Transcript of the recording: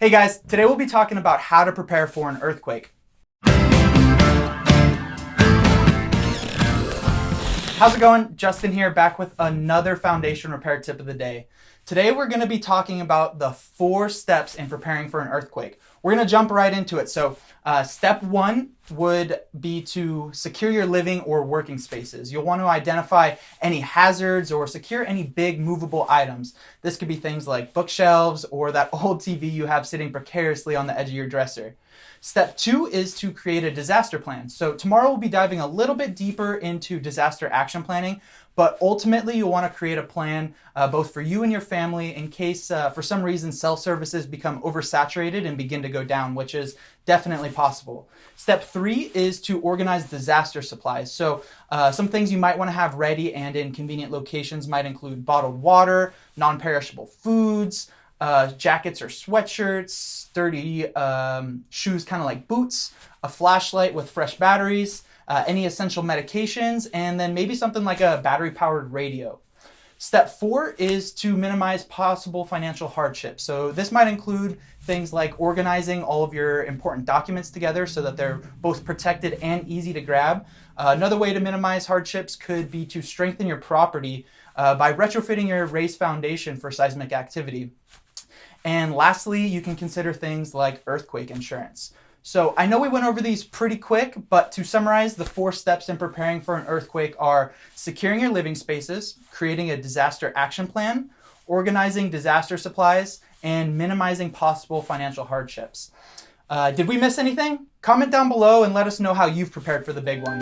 Hey guys, today we'll be talking about how to prepare for an earthquake. How's it going? Justin here, back with another foundation repair tip of the day. Today we're going to be talking about the 4 steps in preparing for an earthquake. We're going to jump right into it. So step 1 would be to secure your living or working spaces. You'll want to identify any hazards or secure any big movable items. This could be things like bookshelves or that old TV you have sitting precariously on the edge of your dresser. Step 2 is to create a disaster plan. So tomorrow we'll be diving a little bit deeper into disaster action planning, but ultimately you'll want to create a plan both for you and your family in case for some reason cell services become oversaturated and begin to go down, which is definitely possible. Step 3 is to organize disaster supplies. So some things you might want to have ready and in convenient locations might include bottled water, non-perishable foods, jackets or sweatshirts, sturdy shoes kind of like boots, a flashlight with fresh batteries, any essential medications, and then maybe something like a battery-powered radio. Step 4 is to minimize possible financial hardship. So this might include things like organizing all of your important documents together so that they're both protected and easy to grab. Another way to minimize hardships could be to strengthen your property by retrofitting your raised foundation for seismic activity. And lastly, you can consider things like earthquake insurance. So I know we went over these pretty quick, but to summarize, the 4 steps in preparing for an earthquake are securing your living spaces, creating a disaster action plan, organizing disaster supplies, and minimizing possible financial hardships. Did we miss anything? Comment down below and let us know how you've prepared for the big one.